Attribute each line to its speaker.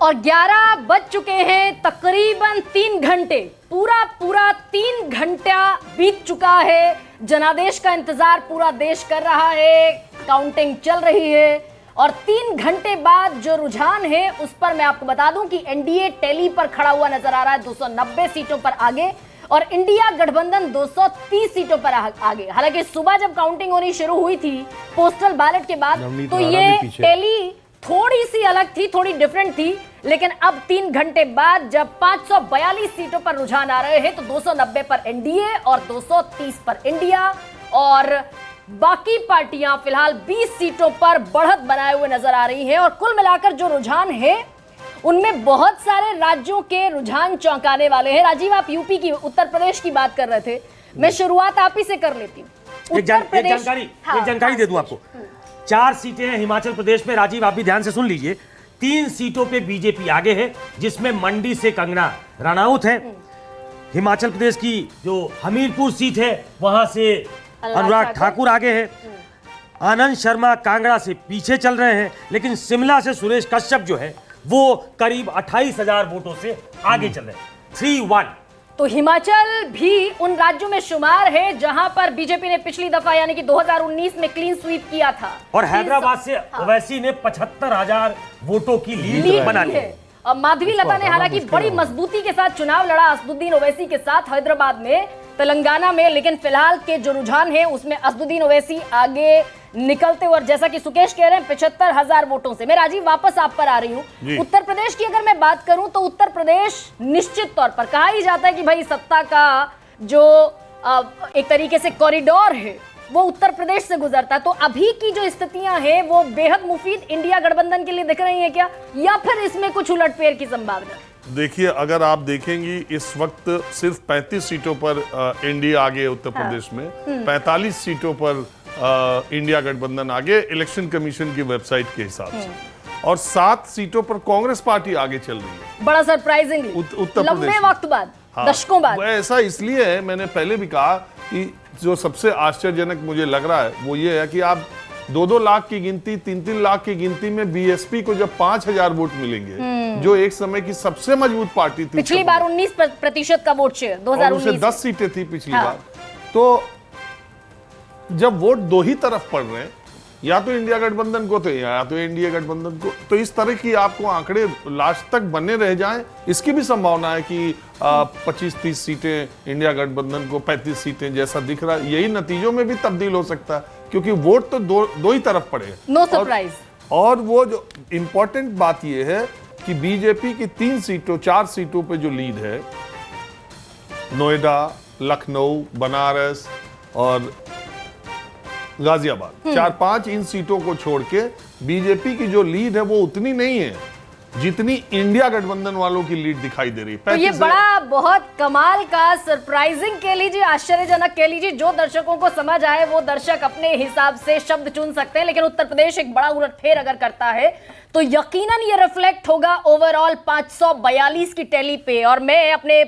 Speaker 1: और 11 बज चुके हैं, तकरीबन 3 घंटे, पूरा 3 घंटा बीत चुका है। जनादेश का इंतजार पूरा देश कर रहा है, काउंटिंग चल रही है और 3 घंटे बाद जो रुझान है उस पर मैं आपको बता दूं कि एनडीए टैली पर खड़ा हुआ नजर आ रहा है 290 सीटों पर आगे और इंडिया गठबंधन 230 सीटों पर आगे। हालांकि सुबह जब काउंटिंग होनी शुरू हुई थी पोस्टल बैलेट के बाद तो ये टैली थोड़ी सी अलग थी, थोड़ी डिफरेंट थी, लेकिन अब 3 घंटे बाद जब 542 सीटों पर रुझान आ रहे हैं तो 290 पर एनडीए और 230 पर इंडिया और बाकी पार्टियां फिलहाल 20 सीटों पर बढ़त बनाए हुए नजर आ रही हैं। और कुल मिलाकर जो रुझान है उनमें बहुत सारे राज्यों के रुझान चौंकाने वाले हैं। राजीव, आप यूपी की, उत्तर प्रदेश की बात कर रहे थे, मैं शुरुआत आप ही से कर लेती हूँ।
Speaker 2: एक जानकारी दे दूं आपको। 4 सीटें हैं हिमाचल प्रदेश में। राजीव, आप भी ध्यान से सुन लीजिए। 3 सीटों पे बीजेपी आगे है, जिसमें मंडी से कंगना रनौत है। हिमाचल प्रदेश की जो हमीरपुर सीट है वहां से अनुराग ठाकुर आगे है। आनंद शर्मा कांगड़ा से पीछे चल रहे हैं, लेकिन शिमला से सुरेश कश्यप जो है वो करीब 28,000 वोटों से आगे चल रहे हैं। 3-1।
Speaker 1: तो हिमाचल भी उन राज्यों में शुमार है जहां पर बीजेपी ने पिछली दफा यानी कि 2019 में क्लीन स्वीप किया था।
Speaker 2: और हैदराबाद से ओवैसी ने 75,000 वोटों की लीड बना ली है।
Speaker 1: और माधवी लता ने हालांकि बड़ी मजबूती के साथ चुनाव लड़ा असदुद्दीन ओवैसी के साथ हैदराबाद में, तेलंगाना में, लेकिन फिलहाल के जो रुझान है उसमें असदुद्दीन ओवैसी आगे निकलते हुए, जैसा कि सुकेश कह रहे हैं, 75,000 वोटों से। मैं राजीव वापस आप पर आ रही हूँ। उत्तर प्रदेश की अगर मैं बात करूं तो उत्तर प्रदेश निश्चित तौर पर कहा ही जाता है कि भाई सत्ता का जो एक तरीके से कॉरिडोर है वो उत्तर प्रदेश से गुजरता है। तो अभी की जो स्थितियां हैं वो बेहद मुफीद इंडिया गठबंधन के लिए दिख रही है क्या, या फिर इसमें कुछ उलटफेर की संभावना?
Speaker 3: देखिए, अगर आप देखेंगी इस वक्त सिर्फ 35 सीटों पर एनडीए आगे उत्तर प्रदेश में, 45 सीटों पर इंडिया गठबंधन आगे इलेक्शन कमीशन की वेबसाइट के हिसाब से, और 7 सीटों पर कांग्रेस पार्टी आगे चल रही है।
Speaker 1: बड़ा सरप्राइजिंगली
Speaker 3: उत्तर प्रदेश
Speaker 1: लंबे वक्त बाद, दशकों बाद।
Speaker 3: ऐसा इसलिए है, मैंने पहले भी कहा कि जो सबसे आश्चर्यजनक मुझे लग रहा है वो ये है कि आप 2-2 लाख की गिनती, 3-3 लाख की गिनती में बीएसपी को जब 5,000 वोट मिलेंगे, जो एक समय की सबसे मजबूत पार्टी थी,
Speaker 1: पिछली बार 19% का वोट शेयर 2019
Speaker 3: 10 सीटें थी पिछली बार, तो जब वोट 2 ही तरफ पड़ रहे हैं, या तो इंडिया गठबंधन को तो या तो एनडीए गठबंधन को, तो इस तरह की आपको आंकड़े लास्ट तक बने रह जाएं, इसकी भी संभावना है कि 25-30 सीटें इंडिया गठबंधन को, 35 सीटें जैसा दिख रहा है, यही नतीजों में भी तब्दील हो सकता है, क्योंकि वोट तो दो ही तरफ पड़े।
Speaker 1: No surprise.
Speaker 3: और वो जो इंपॉर्टेंट बात ये है कि बीजेपी की 4 सीटों पे जो लीड है, नोएडा, लखनऊ, बनारस और गाजियाबाद, 4-5 इन सीटों को छोड़ के बीजेपी की जो लीड है वो उतनी नहीं है जितनी इंडिया गठबंधन वालों की लीड दिखाई दे रही है।
Speaker 1: तो ये बड़ा बहुत कमाल का, सरप्राइजिंग कह लीजिए, आश्चर्यजनक कह लीजिए, जो दर्शकों को समझ आए वो दर्शक अपने हिसाब से शब्द चुन सकते हैं। लेकिन उत्तर प्रदेश एक बड़ा उलटफेर अगर करता है तो यकीनन ये रिफ्लेक्ट होगा ओवरऑल 542 की टैली पे। और मैं अपने